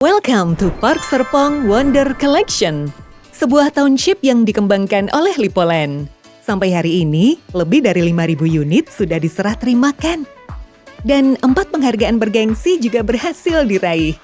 Welcome to Park Serpong Wonder Collection, sebuah township yang dikembangkan oleh Lipoland. Sampai hari ini, lebih dari 5.000 unit sudah diserah terimakan. Dan 4 penghargaan bergengsi juga berhasil diraih.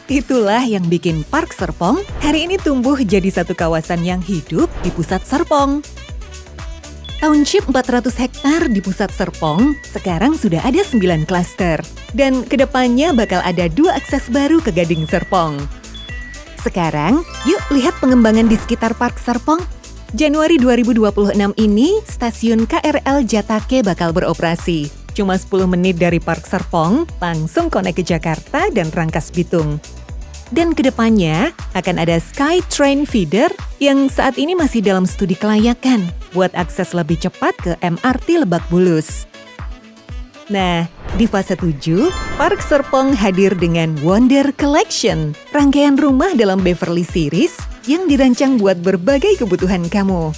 Itulah yang bikin Park Serpong hari ini tumbuh jadi satu kawasan yang hidup di pusat Serpong. Township 400 hektar di pusat Serpong sekarang sudah ada 9 klaster. Dan kedepannya bakal ada 2 akses baru ke Gading Serpong. Sekarang, yuk lihat pengembangan di sekitar Park Serpong. Januari 2026 ini, stasiun KRL Jatake bakal beroperasi. Cuma 10 menit dari Park Serpong, langsung konek ke Jakarta dan Rangkas Bitung. Dan kedepannya akan ada SkyTrain Feeder yang saat ini masih dalam studi kelayakan buat akses lebih cepat ke MRT Lebak Bulus. Nah, di fase 7, Park Serpong hadir dengan Wonder Collection, rangkaian rumah dalam Beverly Series yang dirancang buat berbagai kebutuhan kamu.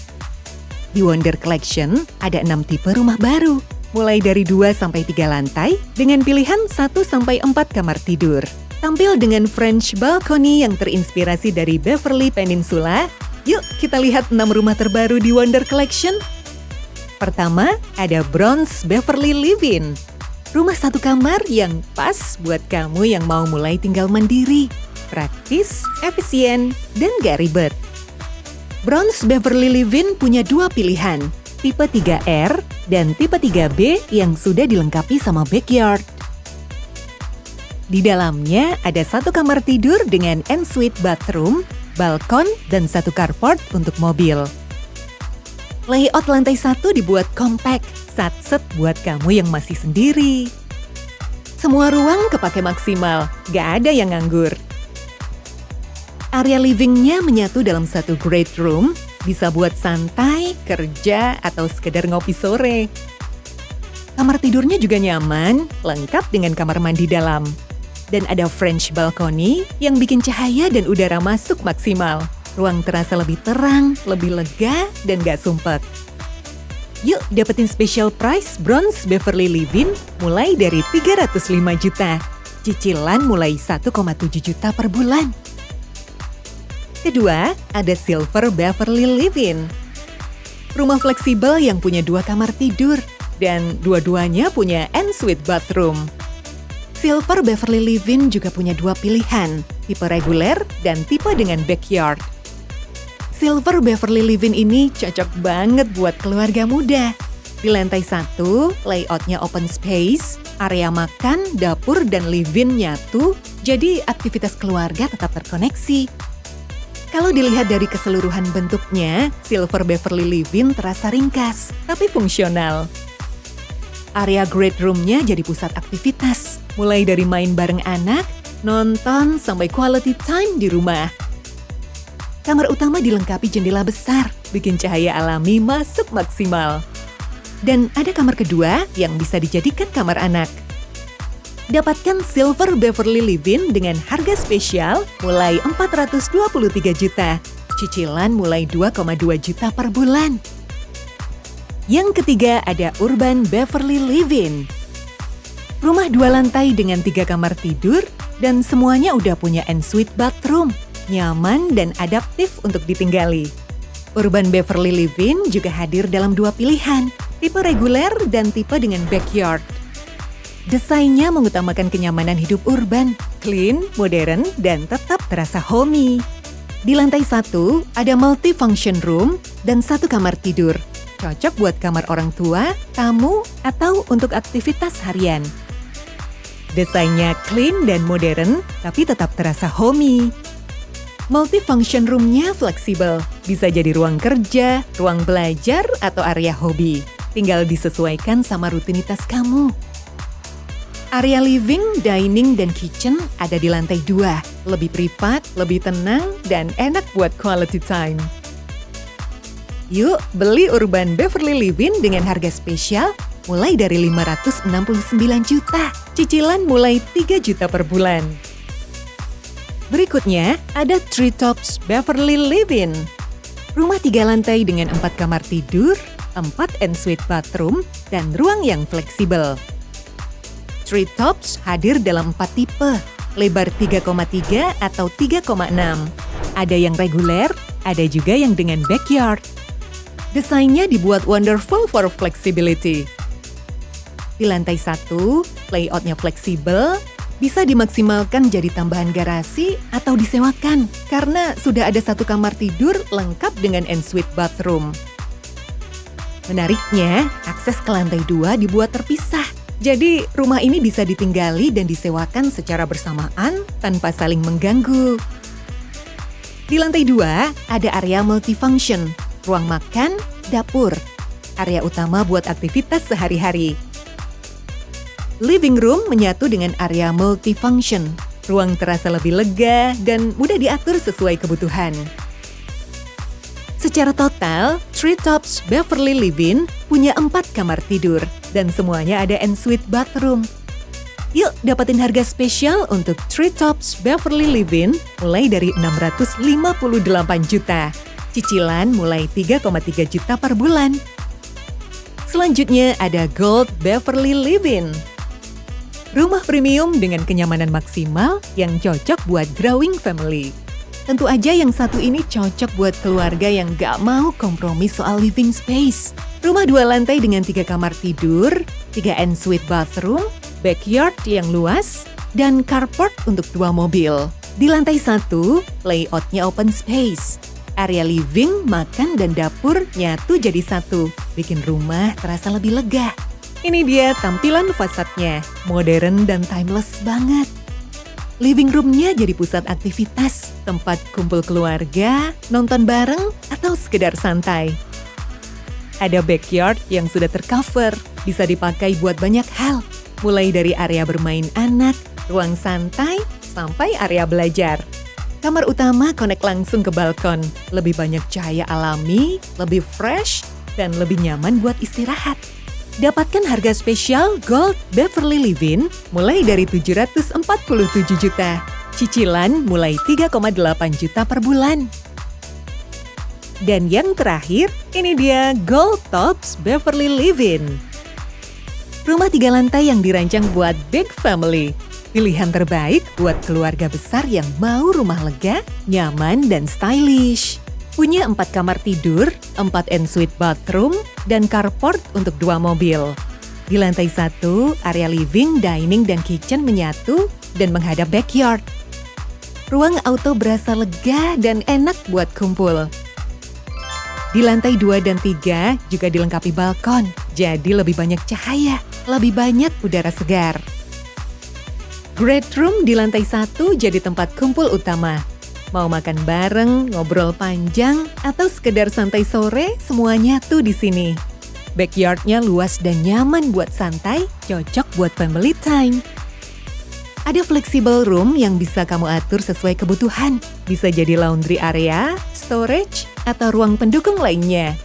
Di Wonder Collection ada 6 tipe rumah baru, mulai dari 2-3 lantai dengan pilihan 1-4 kamar tidur. Tampil dengan French balcony yang terinspirasi dari Beverly Peninsula. Yuk kita lihat 6 rumah terbaru di Wonder Collection. Pertama, ada Bronze Beverly Live-In. Rumah 1 kamar yang pas buat kamu yang mau mulai tinggal mandiri. Praktis, efisien, dan gak ribet. Bronze Beverly Live-In punya 2 pilihan, tipe 3R dan tipe 3B yang sudah dilengkapi sama backyard. Di dalamnya ada 1 kamar tidur dengan ensuite bathroom, balkon, dan 1 carport untuk mobil. Layout lantai 1 dibuat compact, satset buat kamu yang masih sendiri. Semua ruang kepake maksimal, gak ada yang nganggur. Area livingnya menyatu dalam 1 great room, bisa buat santai, kerja, atau sekedar ngopi sore. Kamar tidurnya juga nyaman, lengkap dengan kamar mandi dalam. Dan ada French balcony yang bikin cahaya dan udara masuk maksimal. Ruang terasa lebih terang, lebih lega, dan gak sumpek. Yuk dapetin special price Bronze Beverly Live-In mulai dari 305 juta. Cicilan mulai 1,7 juta per bulan. Kedua, ada Silver Beverly Live-In. Rumah fleksibel yang punya 2 kamar tidur dan dua-duanya punya ensuite bathroom. Silver Beverly Live-In juga punya 2 pilihan, tipe reguler dan tipe dengan backyard. Silver Beverly Live-In ini cocok banget buat keluarga muda. Di lantai 1, layoutnya open space, area makan, dapur, dan live-in nyatu, jadi aktivitas keluarga tetap terkoneksi. Kalau dilihat dari keseluruhan bentuknya, Silver Beverly Live-In terasa ringkas, tapi fungsional. Area great room-nya jadi pusat aktivitas, mulai dari main bareng anak, nonton, sampai quality time di rumah. Kamar utama dilengkapi jendela besar, bikin cahaya alami masuk maksimal. Dan ada kamar kedua yang bisa dijadikan kamar anak. Dapatkan Silver Beverly Live-In dengan harga spesial mulai 423 juta. Cicilan mulai 2,2 juta per bulan. Yang ketiga ada Urban Beverly Live-In. Rumah 2 lantai dengan 3 kamar tidur dan semuanya udah punya ensuite bathroom. Nyaman dan adaptif untuk ditinggali. Urban Beverly Live-In juga hadir dalam 2 pilihan, tipe reguler dan tipe dengan backyard. Desainnya mengutamakan kenyamanan hidup urban, clean, modern, dan tetap terasa homey. Di lantai 1 ada multi-function room dan 1 kamar tidur. Cocok buat kamar orang tua, tamu, atau untuk aktivitas harian. Desainnya clean dan modern, tapi tetap terasa homey. Multifunction room-nya fleksibel, bisa jadi ruang kerja, ruang belajar, atau area hobi. Tinggal disesuaikan sama rutinitas kamu. Area living, dining, dan kitchen ada di lantai 2. Lebih privat, lebih tenang, dan enak buat quality time. Yuk, beli Urban Beverly Live-In dengan harga spesial mulai dari 569 juta. Cicilan mulai 3 juta per bulan. Berikutnya, ada Treetops Beverly Live-In. Rumah 3 lantai dengan 4 kamar tidur, 4 ensuite bathroom, dan ruang yang fleksibel. Treetops hadir dalam 4 tipe, lebar 3,3 atau 3,6. Ada yang reguler, ada juga yang dengan backyard. Desainnya dibuat wonderful for flexibility. Di lantai 1, layoutnya fleksibel, bisa dimaksimalkan jadi tambahan garasi atau disewakan karena sudah ada satu kamar tidur lengkap dengan ensuite bathroom. Menariknya, akses ke lantai 2 dibuat terpisah. Jadi, rumah ini bisa ditinggali dan disewakan secara bersamaan tanpa saling mengganggu. Di lantai 2, ada area multifunction, ruang makan, dapur. Area utama buat aktivitas sehari-hari. Living room menyatu dengan area multifunction. Ruang terasa lebih lega dan mudah diatur sesuai kebutuhan. Secara total, Treetops Beverly Living punya 4 kamar tidur dan semuanya ada ensuite bathroom. Yuk dapatin harga spesial untuk Treetops Beverly Living mulai dari 658 juta. Cicilan mulai 3,3 juta per bulan. Selanjutnya ada Gold Beverly Living. Rumah premium dengan kenyamanan maksimal yang cocok buat growing family. Tentu aja yang satu ini cocok buat keluarga yang gak mau kompromi soal living space. Rumah 2 lantai dengan 3 kamar tidur, 3 ensuite bathroom, backyard yang luas, dan carport untuk 2 mobil. Di lantai 1, layoutnya open space. Area living, makan, dan dapur nyatu jadi satu, bikin rumah terasa lebih lega. Ini dia tampilan fasadnya, modern dan timeless banget. Living room-nya jadi pusat aktivitas, tempat kumpul keluarga, nonton bareng, atau sekedar santai. Ada backyard yang sudah tercover, bisa dipakai buat banyak hal, mulai dari area bermain anak, ruang santai, sampai area belajar. Kamar utama connect langsung ke balkon, lebih banyak cahaya alami, lebih fresh, dan lebih nyaman buat istirahat. Dapatkan harga spesial Gold Beverly Living mulai dari 747 juta. Cicilan mulai 3,8 juta per bulan. Dan yang terakhir, ini dia Gold Tops Beverly Living. Rumah 3 lantai yang dirancang buat big family. Pilihan terbaik buat keluarga besar yang mau rumah lega, nyaman, dan stylish. Punya 4 kamar tidur, 4 ensuite bathroom, dan carport untuk 2 mobil. Di lantai 1, area living, dining, dan kitchen menyatu dan menghadap backyard. Ruang auto berasa lega dan enak buat kumpul. Di lantai 2 dan 3 juga dilengkapi balkon, jadi lebih banyak cahaya, lebih banyak udara segar. Great room di lantai 1 jadi tempat kumpul utama. Mau makan bareng, ngobrol panjang, atau sekedar santai sore, semuanya tuh di sini. Backyard-nya luas dan nyaman buat santai, cocok buat family time. Ada flexible room yang bisa kamu atur sesuai kebutuhan. Bisa jadi laundry area, storage, atau ruang pendukung lainnya.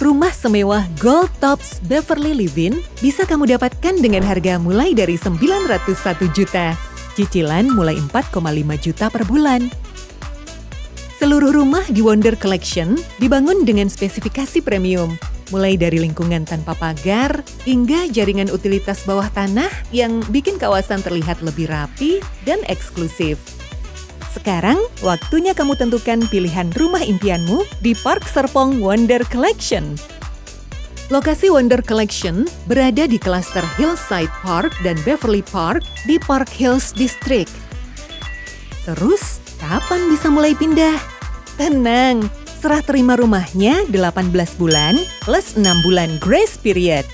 Rumah semewah Gold Tops Beverly Living bisa kamu dapatkan dengan harga mulai dari 901 juta. Cicilan mulai 4,5 juta per bulan. Seluruh rumah di Wonder Collection dibangun dengan spesifikasi premium, mulai dari lingkungan tanpa pagar hingga jaringan utilitas bawah tanah yang bikin kawasan terlihat lebih rapi dan eksklusif. Sekarang, waktunya kamu tentukan pilihan rumah impianmu di Park Serpong Wonder Collection. Lokasi Wonder Collection berada di klaster Hillside Park dan Beverly Park di Park Hills District. Terus, kapan bisa mulai pindah? Tenang, serah terima rumahnya 18 bulan plus 6 bulan grace period.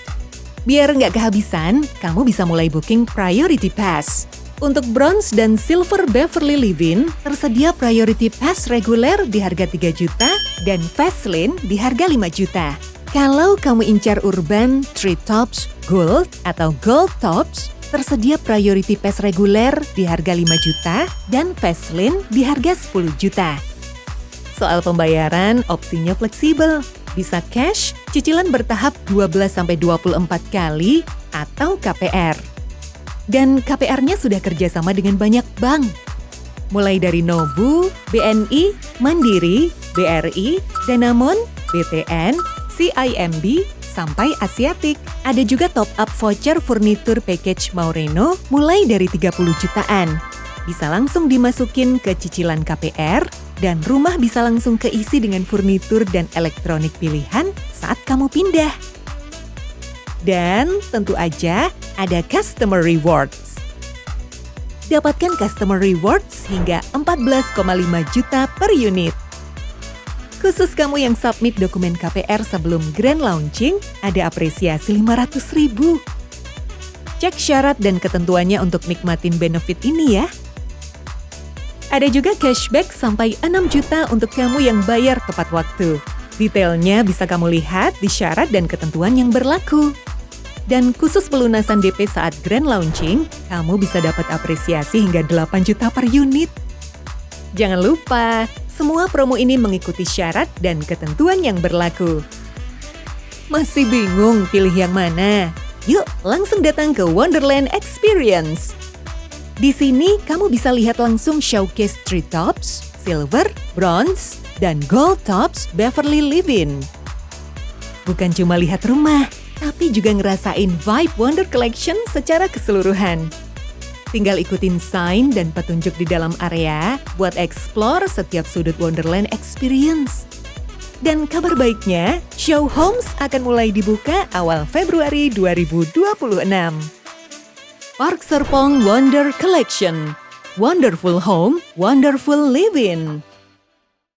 Biar nggak kehabisan, kamu bisa mulai booking Priority Pass. Untuk Bronze dan Silver Beverly Living, tersedia Priority Pass reguler di harga 3 juta dan Fast Lane di harga 5 juta. Kalau kamu incar urban, Treetops, Gold, atau Gold Tops, tersedia Priority Pass reguler di harga 5 juta dan Fast Lane di harga 10 juta. Soal pembayaran, opsinya fleksibel. Bisa cash, cicilan bertahap 12-24 kali, atau KPR. Dan KPR-nya sudah kerjasama dengan banyak bank. Mulai dari Nobu, BNI, Mandiri, BRI, Danamon, BTN, CIMB, sampai Asiatik. Ada juga top up voucher furnitur package Maureno mulai dari 30 jutaan. Bisa langsung dimasukin ke cicilan KPR, dan rumah bisa langsung keisi dengan furnitur dan elektronik pilihan saat kamu pindah. Dan tentu aja ada Customer Rewards. Dapatkan Customer Rewards hingga 14,5 juta per unit. Khusus kamu yang submit dokumen KPR sebelum grand launching, ada apresiasi 500.000. Cek syarat dan ketentuannya untuk nikmatin benefit ini ya. Ada juga cashback sampai 6 juta untuk kamu yang bayar tepat waktu. Detailnya bisa kamu lihat di syarat dan ketentuan yang berlaku. Dan khusus pelunasan DP saat grand launching, kamu bisa dapat apresiasi hingga 8 juta per unit. Jangan lupa, semua promo ini mengikuti syarat dan ketentuan yang berlaku. Masih bingung pilih yang mana? Yuk, langsung datang ke Wonderland Experience. Di sini, kamu bisa lihat langsung showcase treetops, silver, bronze, dan gold tops Beverly Livin. Bukan cuma lihat rumah, tapi juga ngerasain vibe Wonder Collection secara keseluruhan. Tinggal ikutin sign dan petunjuk di dalam area buat explore setiap sudut Wonderland Experience. Dan kabar baiknya, show homes akan mulai dibuka awal Februari 2026. Park Serpong Wonder Collection. Wonderful Home, Wonderful Living.